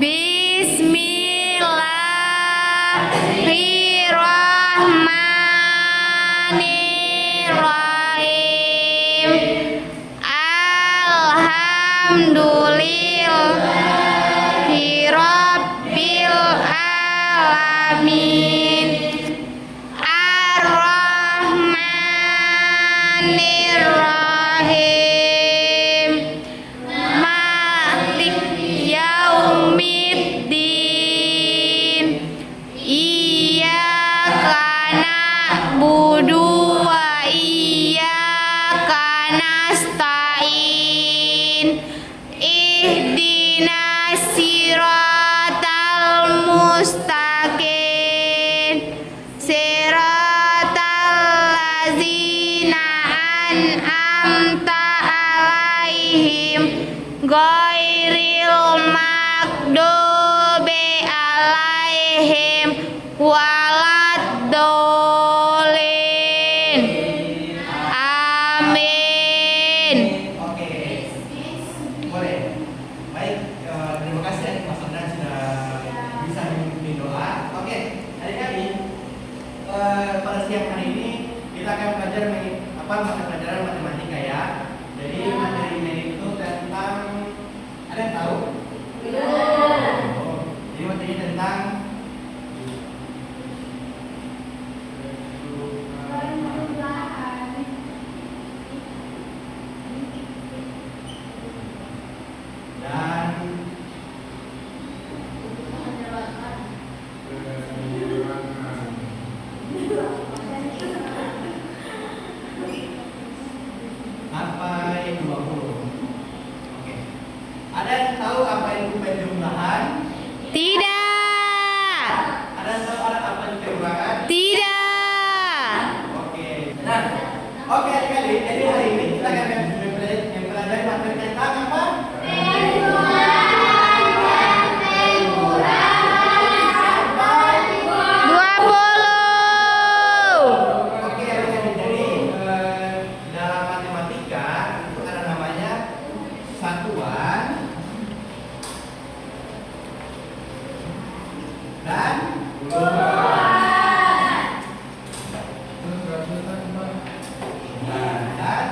Bismillahirrahmanirrahim. Alhamdulillahirabbil alamin. Ar-Rahmanirrahim. Malik yaumiddin. Iyyaka na'budu wa iyyaka nasta'in. Ihdinas siratal mustaqim. Siratal ladzina an'amta 'alaihim ghairil maghdubi 'alaihim waladdallin. Amin. Oke, boleh. Baik, terima kasih ya Mas Andra sudah bisa memimpin doa. Oke, adik-adik, pada siang hari ini kita akan belajar mata pelajaran matematika ya. Jadi materinya itu tentang, ada yang tahu? Oh, jadi materinya tentang sampai 20. Oke. Ada yang tahu apa itu penjumlahan? Tidak. Ada yang tahu apa itu pengurangan? Tidak. Oke. Nah, oke adik-adik, jadi hari ini kita akan mempelajari materi tentang apa? Sampai 20. Oke, jadi dalam matematika itu ada namanya satuan dan dan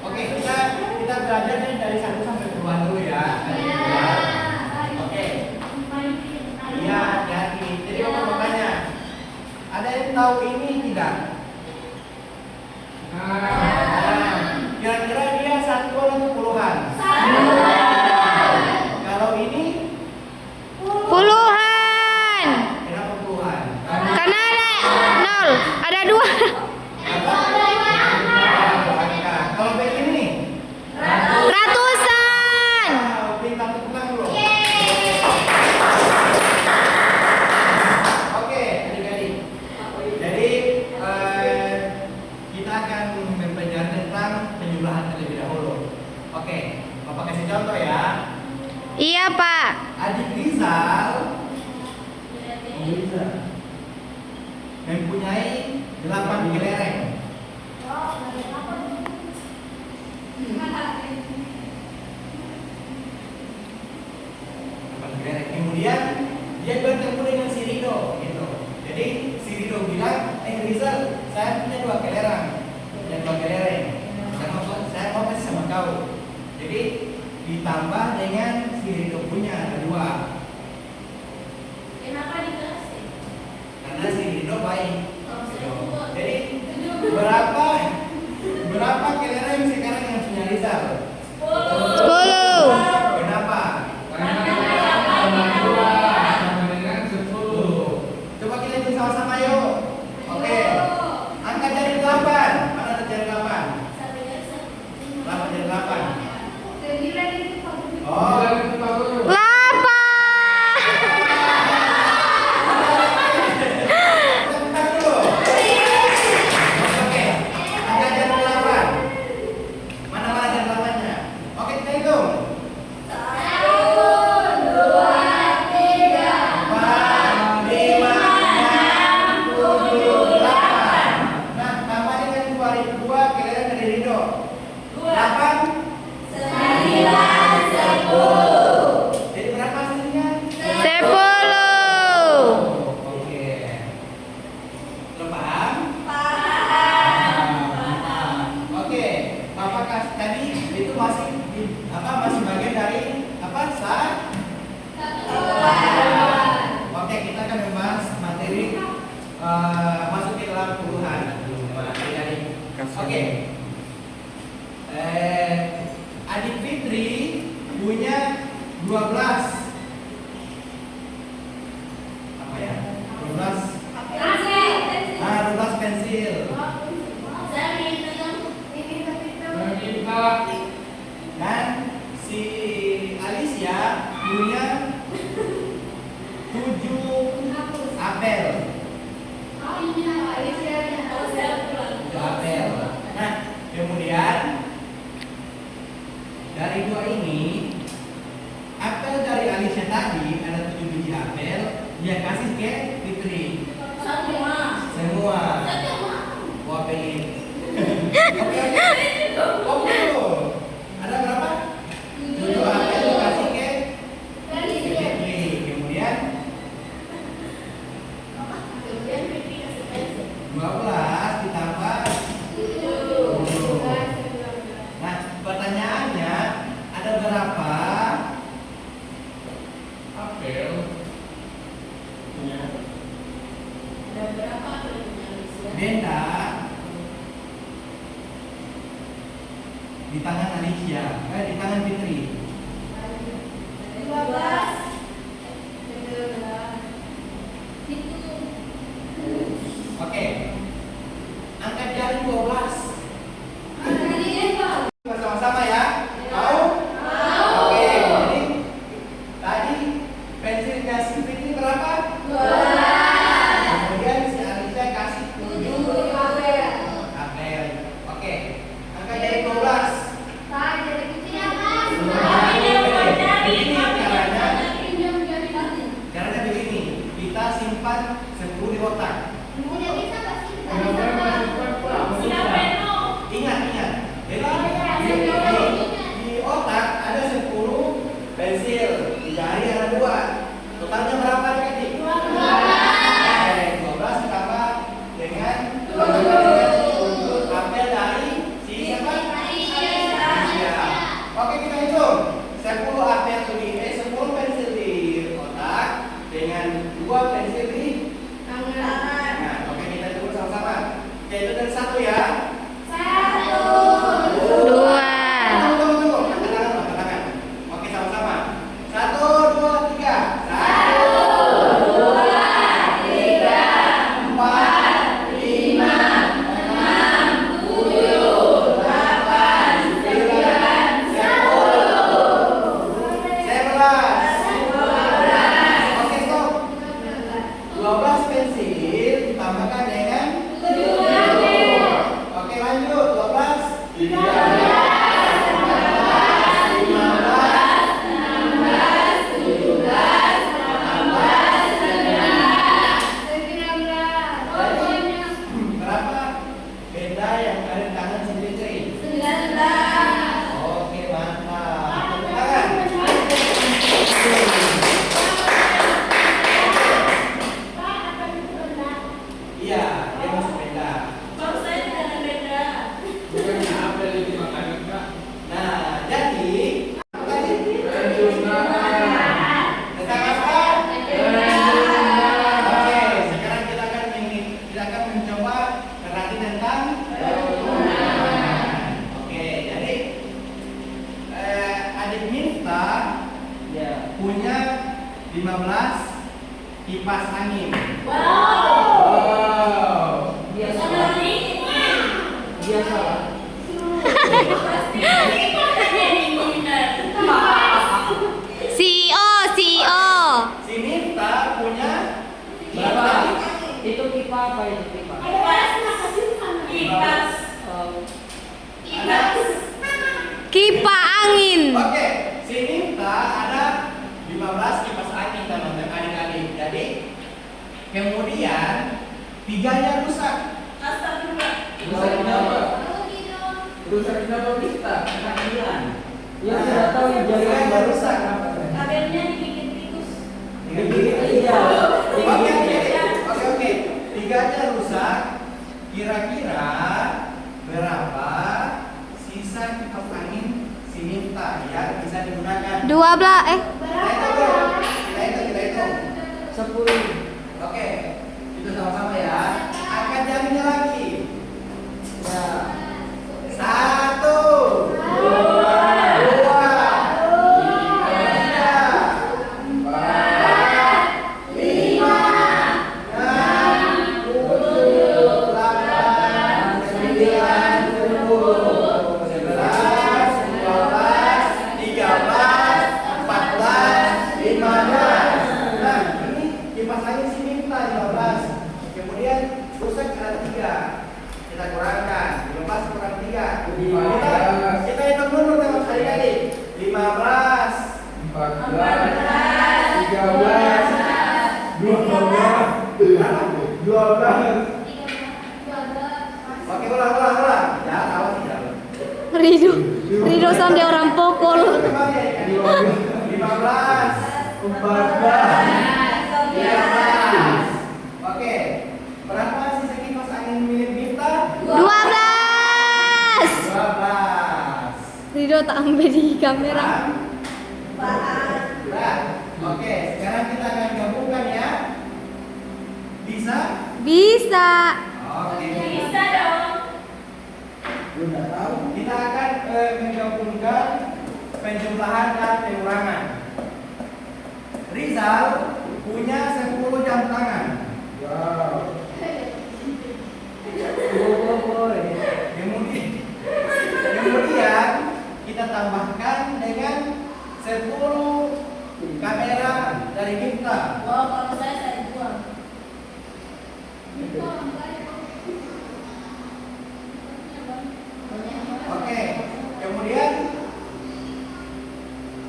oke, kita belajar dari 1 sampai puluhan dulu ya. Oke. Iya, hati-hati. Jadi makanya ada yang tahu ini tidak? Kira-kira dia satuan atau puluhan? Kalau ini Puluhan. kenapa puluhan? Karena ada 0, ada 2. Angka. Kalau begini, Ratusan. bintang tepuk tangan dulu. Oke, adik-adik. Jadi kita akan mempelajari tentang penjumlahan terlebih dahulu. Oke, Bapak kasih contoh ya. Iya, Pak. Adik Rizal mempunyai 8 kelereng. Kemudian dia bertemu dengan si Rido, gitu. Jadi si Rido bilang, Rizal, saya punya 2 kelereng, saya mau kasih sama kau. Jadi ditambah dengan si Rido punya ada 2. Kenapa dikasih? Karena si Rido baik. Jadi berapa kelereng sekarang yang punya Rizal? 10. Kenapa? Coba kita hitung sama-sama yuk. Oke. Angkat jari 8. Mana ada jari 8? 8 jari 8. Oh. 8. Tentang dulu. Oke. Angkat jari 8. Mana jari 8-nya? Oke, kita Oke. Adik Fitri punya 12 apa ya? 12 12 pensil. Dan si Alicia punya 7 apel. 7 apel. Nah, kemudian dari dua ini, apel dari Alicia tadi ada 7 biji apel, dia kasih ke Fitri. Semua. Wah, pengen. Oke. Oh, betul. Ada berapa? 7 apel dikasih ke Fitri. Kemudian 12 ditambah 7. Nah, pertanyaannya ada berapa apel? Benda di tangan Alicia, di tangan Fitri. Oke. Angkat jari 12. Sama-sama ya. Mau? Oke. Jadi tadi pensilnya si Fitri berapa? 12. Kemudian si Alicia kasih 7 apel. Oke. Angkat jari 12. Caranya begini, kita simpan 10 di otak. Ingat. Jadi di otak ada 10 pensil, di jari ada 2. Totalnya berapa adik-adik? 12 ditambah dengan 7 apel dari si siapa? Alicia. Oke, kita hitung. 10 apel di 10 pensil di otak dengan 2 pensil di tangan. Nah, oke, kita hitung sama-sama. Oke, itu dari 1 ya. 2. Tunggu. Angkat tangan. Oke, sama-sama. 1, 2, 3. 1, 2, 3, 4, 5, 6, 7, 8, 9, 10, 11. Oke, stop. 12 pensil ditambahkan dengan 7. Oke, lanjut. 12, 13, 14, 15, 16, 17, 18, 19. Berapa benda yang ada di tangan si Fitri? 19. Oke, mantap. Tepuk tangan. Iya, dia masuk benda. Nah, jadi tentang apa? Oke, sekarang kita akan mencoba berarti tentang Oke, jadi adik Minta punya 15 kipas angin. Biasa. CEO. Si Minta punya berapa? Itu pipa apa itu pipa? Kipa angin. Oke, si Minta ada 15 kipas angin teman-teman adik-adik. Jadi kemudian 3-nya rusak. Rusak kenapa? Rusak kenapa kita? Kekecilan. Ya sudah tahu jaringan Tiga-nya rusak. Iya. Oke. 3-nya rusak. Kira-kira berapa sisa kipas angin si Minta yang bisa digunakan? 12. Kita hitung. 10. Oke, itu sama-sama ya. Angkat jarinya lagi. Ya. Oke, ulang. Ya, awas ya. Rido sampai orang pokol. 15, 14, 15. Oke. Berapa sisa kipas angin milik Miftah? 12. 12. Rido tak ambil di kamera. Udah. Oke, sekarang kita akan gabungkan ya. Bisa? Bisa. Oke. Bisa dong. Kita akan menggabungkan penjumlahan dan pengurangan. Rizal punya 10 jam tangan. Wow. Kemudian kita tambahkan dengan 10 kamera dari Miftah. Wow, kalau saya buang. Oke, kemudian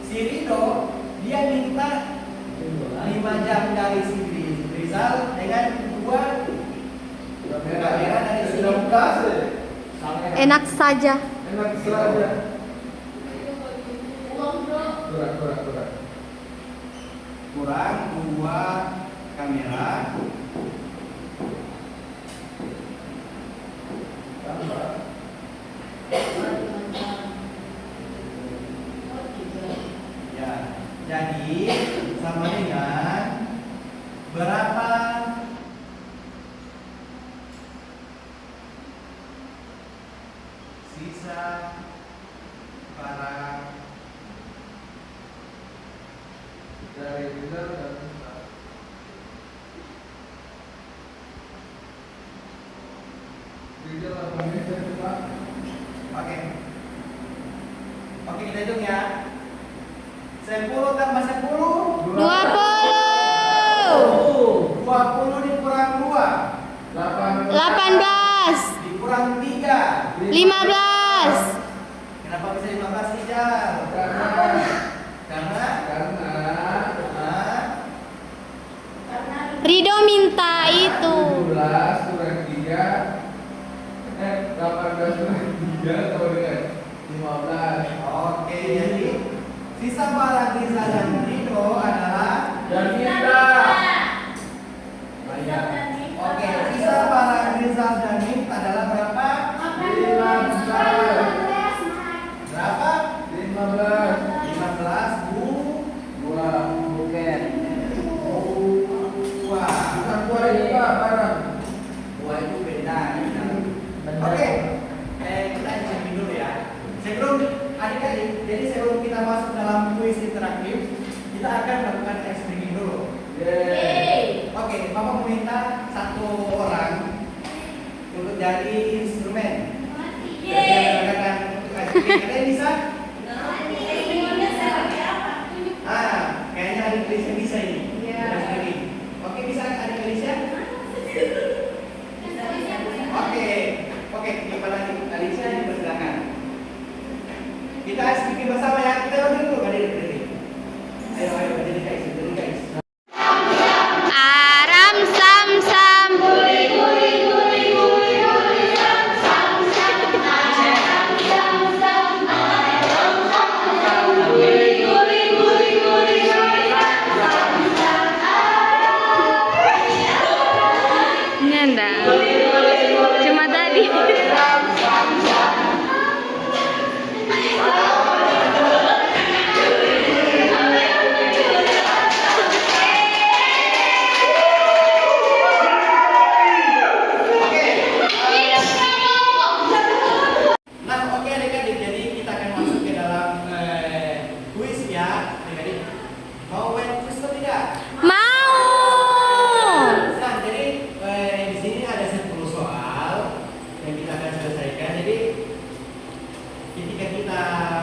si Rido dia minta 5 jam dari si Rizal dengan 2 kamera dari si Miftah. Enak saja. Enak saja. Kurang 2 kamera. Ya, jadi sama dengan berapa sisa barang Dari Rizal dan Miftah. Rizal 8 menit Pak. Oke. Oke, kita hitung ya. 10 tambah 10 20. 20 dikurang 2 18. dikurang 3. 15. Kenapa bisa 15 Rizal? Karena Karena Rido minta itu. 17 kurang 3 18 kurang 3 sama dengan 15. oke, jadi sisa barang Rizal dan Rido adalah Dan Miftah. oke, sisa barang Rizal dan Miftah adalah berapa? 15. 15 Buah buket. Wah, Bukan buah ini Pak, barang. buah itu beda. Benar. Oke, kita cek dulu ya. Sebelum adik-adik, jadi sebelum kita masuk dalam kuis interaktif, kita akan melakukan tes breaking dulu. Yeay. Oke, Bapak meminta 1 orang untuk jadi instrumen. Yeay. Kalian bisa? Kayaknya adik Alicia bisa ini. Bisa sendiri. Oke, bisa adik Alicia? Oke, kepala Alicia dipersilakan. Kita bikin bersama ya. Kita dulu berdiri. Ayo, berdiri guys. Aram sam sam. Nanda. Cuma tadi. Nah, oke adik-adik, jadi kita akan masuk ke dalam kuis ya, adik-adik. Mau main kuis atau tidak? Mau. Nah, jadi di sini ada 10 soal yang kita akan selesaikan. Jadi ketika kita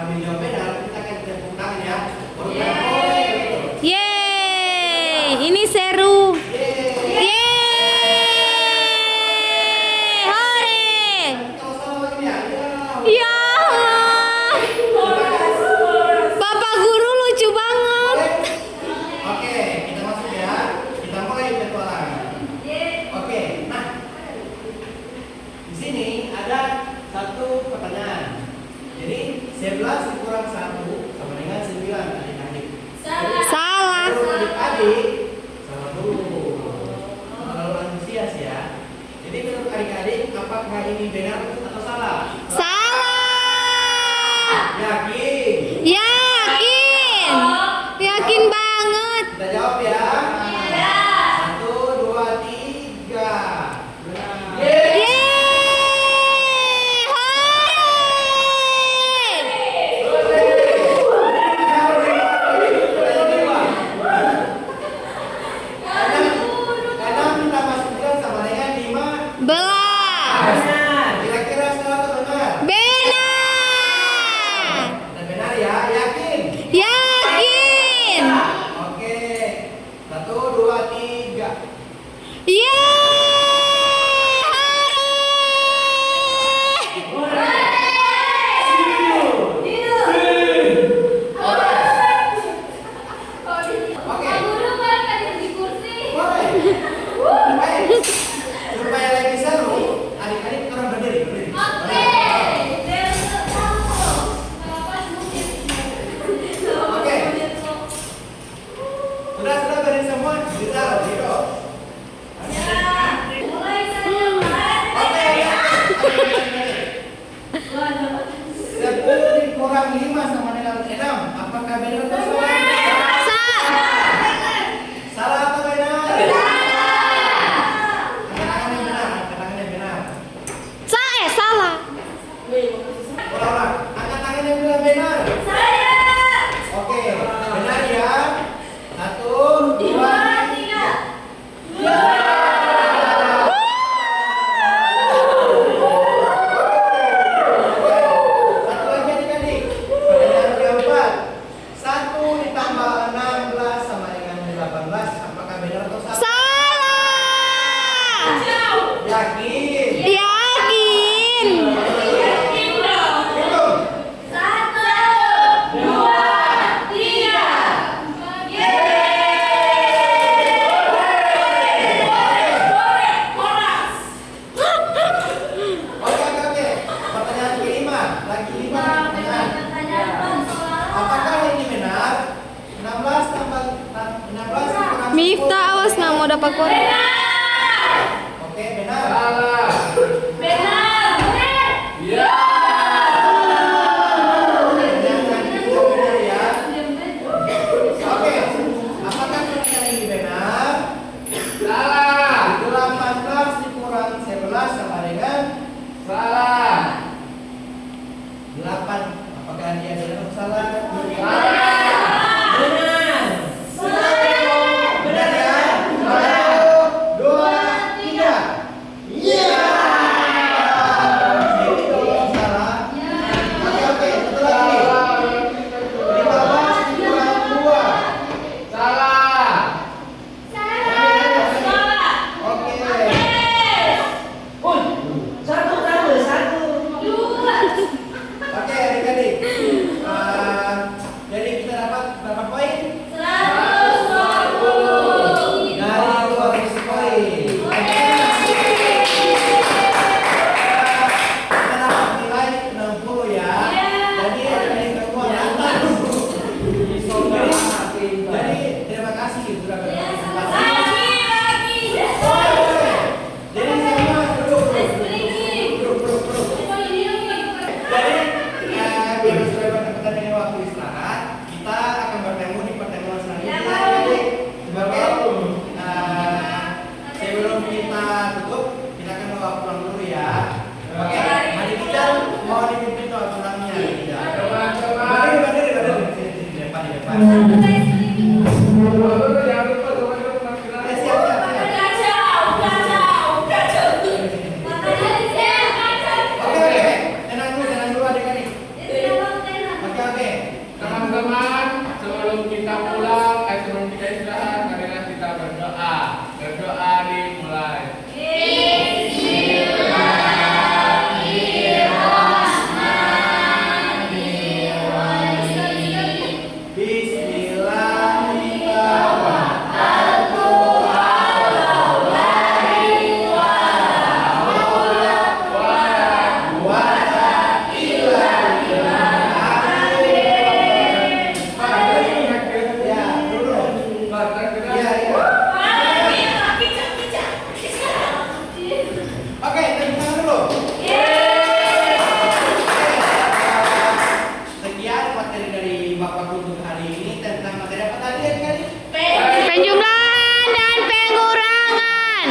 menjawabnya, kita akan tepuk tangan ya. Yeay, ini seru. Yeay. Yeay, hore. Kalau sama begini ya. Ya Allah. Bapak guru lucu banget. Oke, kita masuk ya. 10 dikurang 5 sama dengan 6. Apakah benar atau salah? Salah atau benar? Angkat tangan yang benar. Angkat tangan yang benar. Salah. Ulang-ulang. Angkat tangan yang benar. Oke, benar ya. 1, 2, 3. Satu lagi adik-adik. Pertanyaan keempat. 1 ditambah 16 sama dengan 18. Apakah benar atau salah? Salah. Yakin? Yakin. Hitung. Oke. Pertanyaan kelima. Lagi 5 pertanyaan. Apakah ini benar? 16 tambah 16 kurang 10. Miftah, awas nggak mau dapat korek. Oke, benar. Salah. Iya. Pertanyaan kedua benar ya. Oke. Apakah pertanyaan ini benar? Salah. 18 dikurang 11 sama dengan Salah. 8. Apakah dia benar atau salah? Salah. Benar ya? 1, 2, 3. Iya. Jadi kalau salah. Oke, satu lagi. 15 dikurang 2. Salah. Oke. Oke, adik-adik. Jadi kita dapat berapa poin? Dari 200 poin. Kita dapat nilai 60 ya. Jadi adik-adik semua datang. Jadi terima kasih sudah berpartisipasi. Jadi semua duduk. Jadi kalau sudah berdekatan dengan waktu istirahat, kita akan bertemu di pertemuan selanjutnya. Sebagai sebelum kita tutup, kita akan bawa pulang dulu ya. Oke, adik kita mau dipimpin doa pulangnya. Berdiri. Di depan. Jangan lupa teman-teman. Siap. Oke. Tenang dulu adik-adik. Oke. Teman-teman, sebelum kita pulang, sebelum kita istirahat, marilah kita berdoa. Berdoa dimulai. Oke, tepuk tangan dulu. Sekian materi dari Bapak Guru hari ini tentang materi apa tadi adik-adik? Penjumlahan dan pengurangan.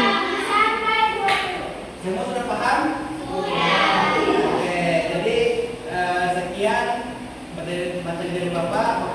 Semua sudah paham? Oke, jadi sekian materi dari Bapak.